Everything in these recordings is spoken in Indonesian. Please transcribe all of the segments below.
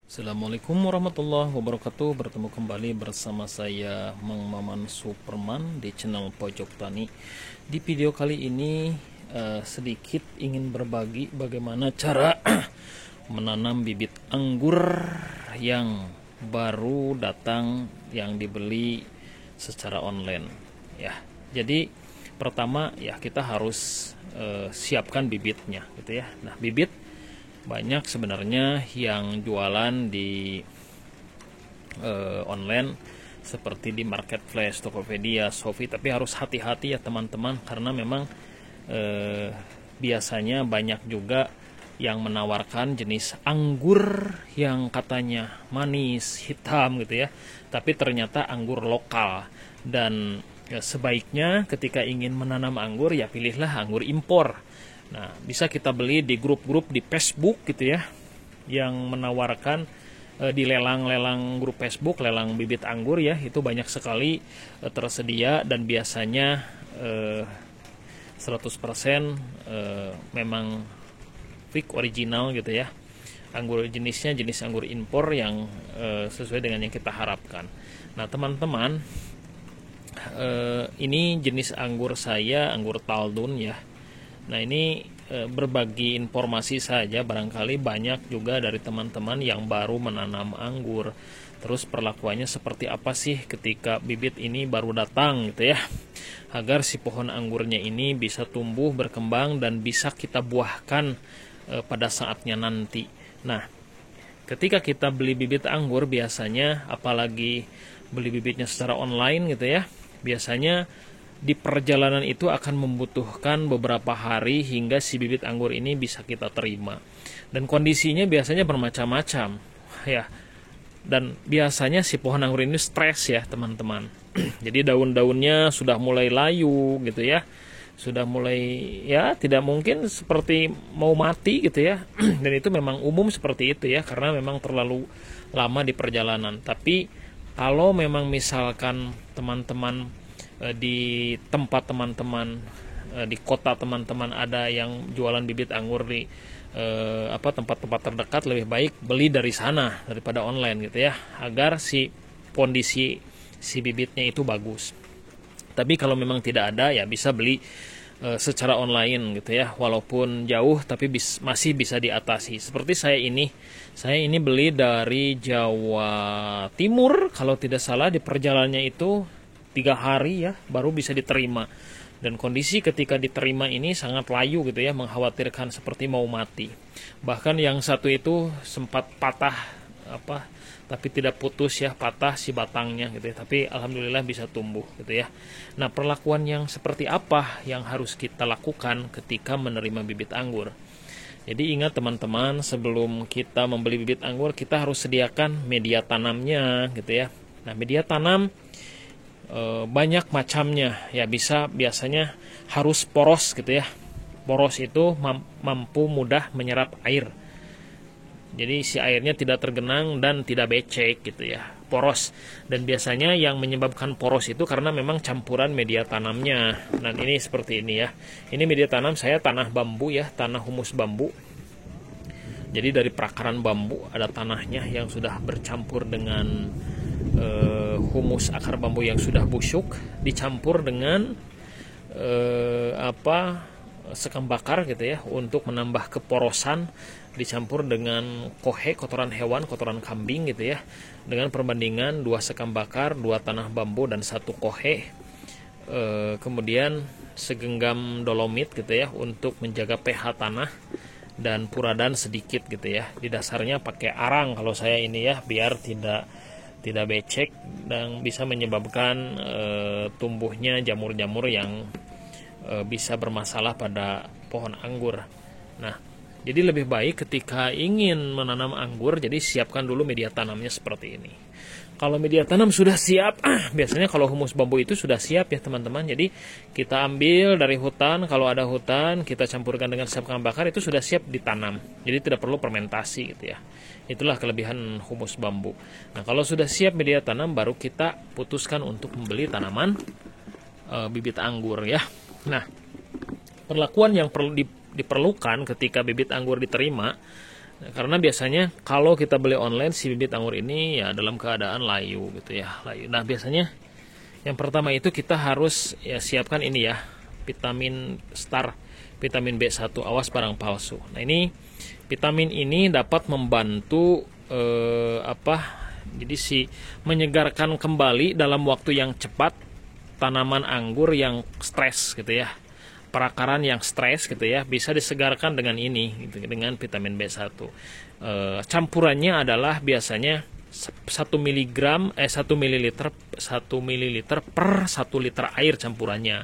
Assalamualaikum warahmatullahi wabarakatuh. Bertemu kembali bersama saya Mang Maman Superman di channel Pojok Tani. Di video kali ini sedikit ingin berbagi bagaimana cara menanam bibit anggur yang baru datang, yang dibeli secara online ya. Jadi pertama ya kita harus siapkan bibitnya gitu ya. Nah, bibit banyak sebenarnya yang jualan di online seperti di Marketplace, Tokopedia, Shopee, tapi harus hati-hati ya teman-teman, karena memang biasanya banyak juga yang menawarkan jenis anggur yang katanya manis, hitam gitu ya, tapi ternyata anggur lokal. Dan ya, sebaiknya ketika ingin menanam anggur ya pilihlah anggur impor. Nah, bisa kita beli di grup-grup di Facebook gitu ya, yang menawarkan di lelang-lelang grup Facebook, lelang bibit anggur ya, itu banyak sekali tersedia, dan biasanya 100% memang fake original gitu ya. Anggur jenisnya jenis anggur impor yang sesuai dengan yang kita harapkan. Nah, teman-teman, ini jenis anggur saya, anggur Taldun ya. Nah, ini berbagi informasi saja, barangkali banyak juga dari teman-teman yang baru menanam anggur. Terus perlakuannya seperti apa sih ketika bibit ini baru datang gitu ya, agar si pohon anggurnya ini bisa tumbuh, berkembang, dan bisa kita buahkan pada saatnya nanti. Nah, ketika kita beli bibit anggur biasanya, apalagi beli bibitnya secara online gitu ya, biasanya di perjalanan itu akan membutuhkan beberapa hari hingga si bibit anggur ini bisa kita terima. Dan kondisinya biasanya bermacam-macam ya. Dan biasanya si pohon anggur ini stres ya teman-teman. Jadi daun-daunnya sudah mulai layu gitu ya. Sudah mulai ya tidak mungkin seperti mau mati gitu ya. Dan itu memang umum seperti itu ya, karena memang terlalu lama di perjalanan. Tapi kalau memang misalkan teman-teman di tempat teman-teman, di kota teman-teman ada yang jualan bibit anggur di tempat-tempat terdekat, lebih baik beli dari sana daripada online gitu ya, agar si kondisi si bibitnya itu bagus. Tapi kalau memang tidak ada ya bisa beli secara online gitu ya, walaupun jauh tapi masih bisa diatasi. Seperti saya ini beli dari Jawa Timur kalau tidak salah, di perjalanannya itu 3 hari ya baru bisa diterima, dan kondisi ketika diterima ini sangat layu gitu ya, mengkhawatirkan seperti mau mati. Bahkan yang satu itu sempat patah tapi tidak putus ya, patah si batangnya gitu ya, tapi alhamdulillah bisa tumbuh gitu ya. Nah, perlakuan yang seperti apa yang harus kita lakukan ketika menerima bibit anggur? Jadi ingat teman-teman, sebelum kita membeli bibit anggur kita harus sediakan media tanamnya gitu ya. Nah, media tanam banyak macamnya ya, biasanya harus poros gitu ya. Poros itu mampu mudah menyerap air, jadi si airnya tidak tergenang dan tidak becek gitu ya, poros. Dan biasanya yang menyebabkan poros itu karena memang campuran media tanamnya. Dan ini seperti ini ya, ini media tanam saya tanah bambu ya, tanah humus bambu. Jadi dari perakaran bambu ada tanahnya yang sudah bercampur dengan humus akar bambu yang sudah busuk, dicampur dengan sekam bakar gitu ya untuk menambah keporosan, dicampur dengan kohe, kotoran hewan, kotoran kambing gitu ya, dengan perbandingan 2 sekam bakar, 2 tanah bambu, dan 1 kohe. Kemudian segenggam dolomit gitu ya untuk menjaga pH tanah, dan puradan sedikit gitu ya. Di dasarnya pakai arang kalau saya ini ya, biar tidak becek dan bisa menyebabkan tumbuhnya jamur-jamur yang bisa bermasalah pada pohon anggur. Nah, jadi lebih baik ketika ingin menanam anggur, jadi siapkan dulu media tanamnya seperti ini. Kalau media tanam sudah siap, biasanya kalau humus bambu itu sudah siap ya teman-teman. Jadi kita ambil dari hutan, kalau ada hutan kita campurkan dengan sekam bakar, itu sudah siap ditanam. Jadi tidak perlu fermentasi gitu ya. Itulah kelebihan humus bambu. Nah, kalau sudah siap media tanam, baru kita putuskan untuk membeli tanaman bibit anggur ya. Nah, perlakuan yang perlu diperlukan ketika bibit anggur diterima Nah, karena biasanya kalau kita beli online si bibit anggur ini ya dalam keadaan layu gitu ya, layu. Nah, biasanya yang pertama itu kita harus ya siapkan ini ya, vitamin Star, vitamin B1, awas barang palsu. Nah, ini vitamin ini dapat membantu jadi menyegarkan kembali dalam waktu yang cepat tanaman anggur yang stres gitu ya. Perakaran yang stres gitu ya, bisa disegarkan dengan ini gitu, dengan vitamin B1. Campurannya adalah biasanya 1 miligram 1 mililiter per 1 liter air campurannya.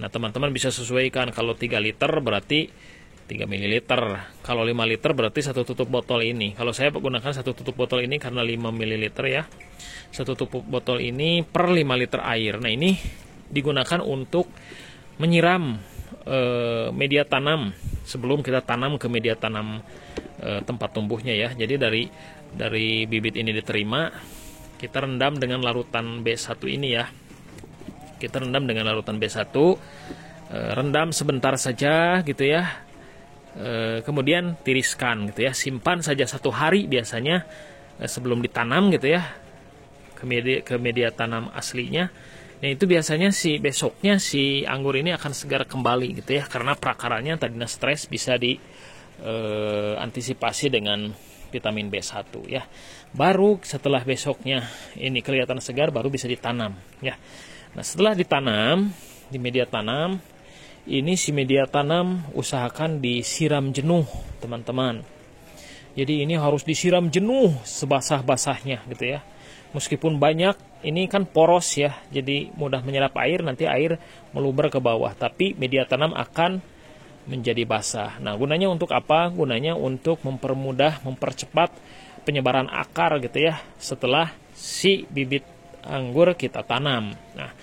Nah, teman-teman bisa sesuaikan, kalau 3 liter berarti 3 mililiter. Kalau 5 liter berarti 1 tutup botol ini. Kalau saya menggunakan 1 tutup botol ini karena 5 mililiter ya. 1 tutup botol ini per 5 liter air. Nah, ini digunakan untuk menyiram media tanam sebelum kita tanam ke media tanam tempat tumbuhnya ya. Jadi dari bibit ini diterima, kita rendam dengan larutan B1 ini ya. Kita rendam dengan larutan B1, rendam sebentar saja gitu ya. Kemudian tiriskan gitu ya, simpan saja 1 hari biasanya sebelum ditanam gitu ya ke media tanam aslinya. Nah, itu biasanya besoknya si anggur ini akan segar kembali gitu ya, karena perakarannya tadinya stres bisa diantisipasi dengan vitamin B1 ya. Baru setelah besoknya ini kelihatan segar baru bisa ditanam ya. Nah, setelah ditanam di media tanam ini, si media tanam usahakan disiram jenuh, teman-teman. Jadi ini harus disiram jenuh sebasah-basahnya gitu ya. Meskipun banyak, ini kan poros ya, jadi mudah menyerap air, nanti air meluber ke bawah, tapi media tanam akan menjadi basah. Nah, gunanya untuk apa? Gunanya untuk mempercepat penyebaran akar gitu ya, setelah si bibit anggur kita tanam. Nah,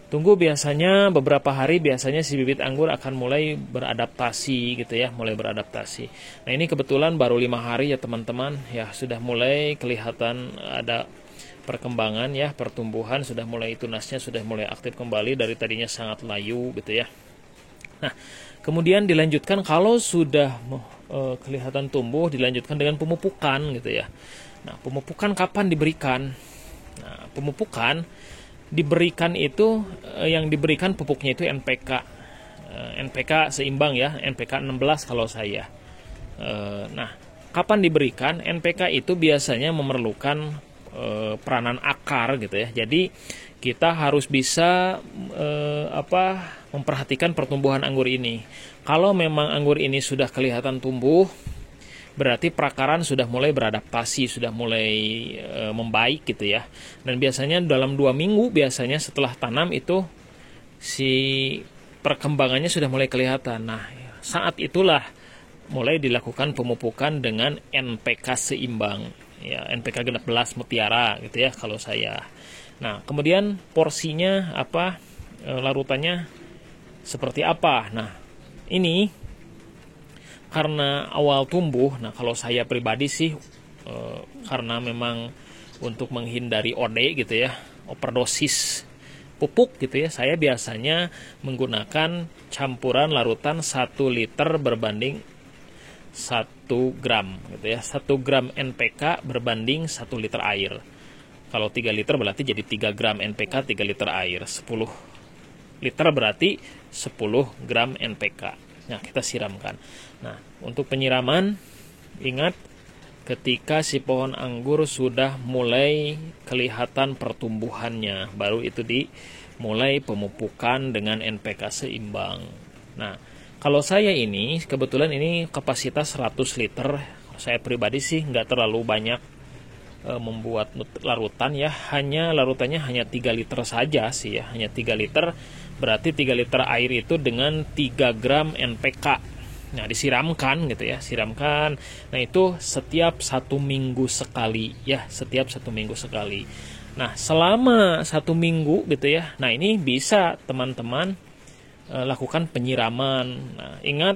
tunggu biasanya beberapa hari, biasanya si bibit anggur akan mulai beradaptasi gitu ya, mulai beradaptasi. Nah, ini kebetulan baru 5 hari ya teman-teman, ya sudah mulai kelihatan ada perkembangan ya, pertumbuhan, sudah mulai tunasnya sudah mulai aktif kembali dari tadinya sangat layu gitu ya. Nah, kemudian dilanjutkan kalau sudah kelihatan tumbuh, dilanjutkan dengan pemupukan gitu ya. Nah, pemupukan kapan diberikan? Nah, pemupukan diberikan itu yang diberikan pupuknya itu NPK. NPK seimbang ya, NPK 16 kalau saya. Nah, kapan diberikan? NPK itu biasanya memerlukan peranan akar gitu ya. Jadi kita harus bisa memperhatikan pertumbuhan anggur ini. Kalau memang anggur ini sudah kelihatan tumbuh, berarti perakaran sudah mulai beradaptasi, sudah mulai membaik gitu ya. Dan biasanya dalam 2 minggu biasanya setelah tanam itu si perkembangannya sudah mulai kelihatan. Nah, saat itulah mulai dilakukan pemupukan dengan NPK seimbang. Ya, NPK 16 mutiara gitu ya kalau saya. Nah, kemudian porsinya larutannya seperti apa? Nah, ini karena awal tumbuh, nah kalau saya pribadi sih karena memang untuk menghindari OD gitu ya, overdosis pupuk gitu ya, saya biasanya menggunakan campuran larutan 1 liter berbanding 1 gram gitu ya. 1 gram NPK berbanding 1 liter air. Kalau 3 liter berarti jadi 3 gram NPK 3 liter air. 10 liter berarti 10 gram NPK. Nah, kita siramkan. Nah, untuk penyiraman, ingat ketika si pohon anggur sudah mulai kelihatan pertumbuhannya, baru itu dimulai pemupukan dengan NPK seimbang. Nah, kalau saya ini, kebetulan ini kapasitas 100 liter. Saya pribadi sih nggak terlalu banyak membuat larutan ya, larutannya hanya 3 liter saja sih ya, hanya 3 liter, berarti 3 liter air itu dengan 3 gram NPK. Nah, disiramkan gitu ya, siramkan. Nah, itu setiap 1 minggu sekali ya, setiap 1 minggu sekali. Nah, selama 1 minggu gitu ya, nah ini bisa teman-teman lakukan penyiraman. Nah, ingat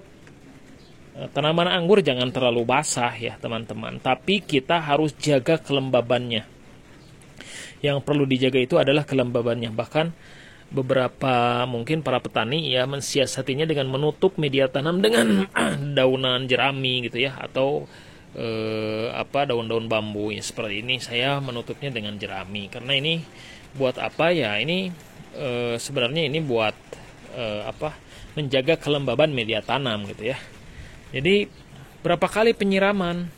tanaman anggur jangan terlalu basah ya teman-teman, tapi kita harus jaga kelembabannya. Yang perlu dijaga itu adalah kelembabannya. Bahkan beberapa mungkin para petani ya mensiasatinya dengan menutup media tanam dengan daunan jerami gitu ya, atau daun-daun bambu ya, seperti ini. Saya menutupnya dengan jerami karena ini buat apa ya? Ini sebenarnya ini buat menjaga kelembaban media tanam gitu ya. Jadi berapa kali penyiraman?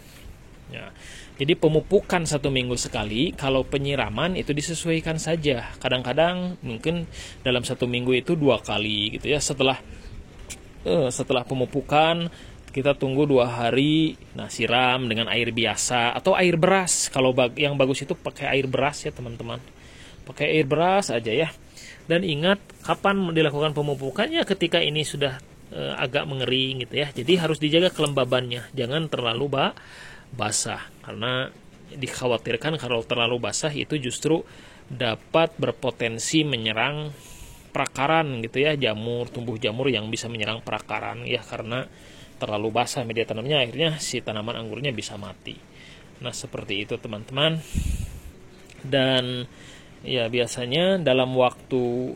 Ya, jadi pemupukan 1 minggu sekali. Kalau penyiraman itu disesuaikan saja. Kadang-kadang mungkin dalam 1 minggu itu 2 kali gitu ya. Setelah pemupukan kita tunggu 2 hari. Nah, siram dengan air biasa atau air beras. Kalau yang bagus itu pakai air beras ya teman-teman. Pakai air beras aja ya. Dan ingat kapan dilakukan pemupukannya, ketika ini sudah agak mengering gitu ya. Jadi harus dijaga kelembabannya. Jangan terlalu basah, karena dikhawatirkan kalau terlalu basah itu justru dapat berpotensi menyerang perakaran gitu ya, tumbuh jamur yang bisa menyerang perakaran ya, karena terlalu basah media tanamnya, akhirnya si tanaman anggurnya bisa mati. Nah, seperti itu teman-teman. Dan ya biasanya dalam waktu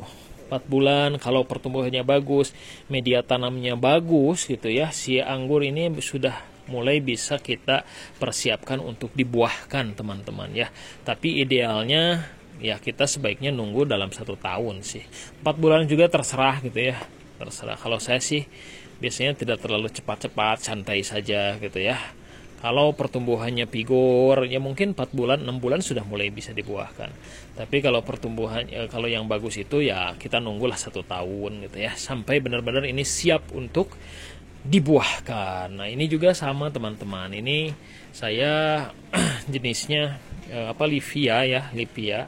4 bulan kalau pertumbuhannya bagus, media tanamnya bagus gitu ya, si anggur ini sudah mulai bisa kita persiapkan untuk dibuahkan teman-teman ya. Tapi idealnya ya kita sebaiknya nunggu dalam 1 tahun sih. 4 bulan juga terserah gitu ya, terserah. Kalau saya sih biasanya tidak terlalu cepat-cepat, santai saja gitu ya. Kalau pertumbuhannya pigor ya mungkin 4 bulan 6 bulan sudah mulai bisa dibuahkan. Tapi kalau kalau yang bagus itu ya kita nunggulah 1 tahun gitu ya, sampai benar-benar ini siap untuk dibuahkan. Nah, ini juga sama teman-teman. Ini saya jenisnya Livia ya, Livia.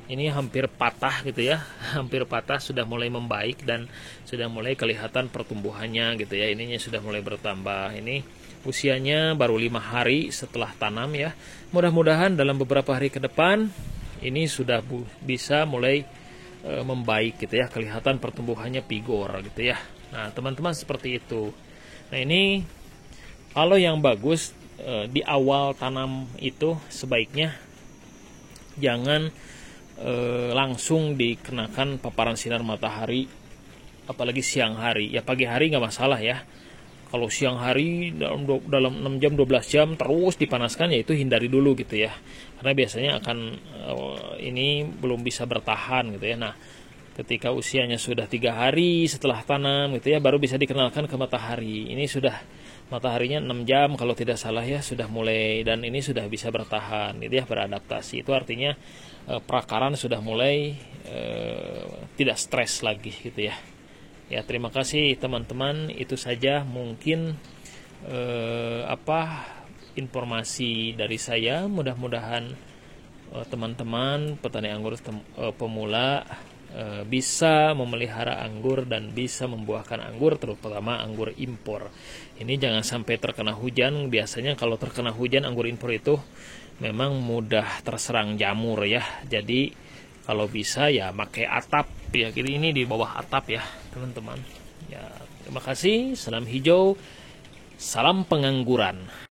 Ini hampir patah gitu ya, hampir patah, sudah mulai membaik dan sudah mulai kelihatan pertumbuhannya gitu ya. Ininya sudah mulai bertambah. Ini usianya baru 5 hari setelah tanam ya. Mudah-mudahan dalam beberapa hari ke depan ini sudah bisa mulai membaik gitu ya, kelihatan pertumbuhannya pigor gitu ya. Nah, teman-teman seperti itu. Nah, ini kalau yang bagus di awal tanam itu sebaiknya jangan langsung dikenakan paparan sinar matahari, apalagi siang hari. Ya pagi hari nggak masalah ya. Kalau siang hari dalam 6 jam 12 jam terus dipanaskan, ya itu hindari dulu gitu ya. Karena biasanya akan ini belum bisa bertahan gitu ya. Nah, ketika usianya sudah 3 hari setelah tanam gitu ya, baru bisa dikenalkan ke matahari. Ini sudah mataharinya 6 jam kalau tidak salah ya, sudah mulai, dan ini sudah bisa bertahan gitu ya, beradaptasi. Itu artinya perakaran sudah mulai tidak stres lagi gitu ya. Ya, terima kasih teman-teman. Itu saja mungkin informasi dari saya. Mudah-mudahan teman-teman petani anggur pemula bisa memelihara anggur dan bisa membuahkan anggur, terutama anggur impor. Ini jangan sampai terkena hujan. Biasanya kalau terkena hujan anggur impor itu memang mudah terserang jamur ya. Jadi kalau bisa ya pakai atap ya. Ini di bawah atap ya teman-teman. Ya, terima kasih. Salam hijau, salam pengangguran.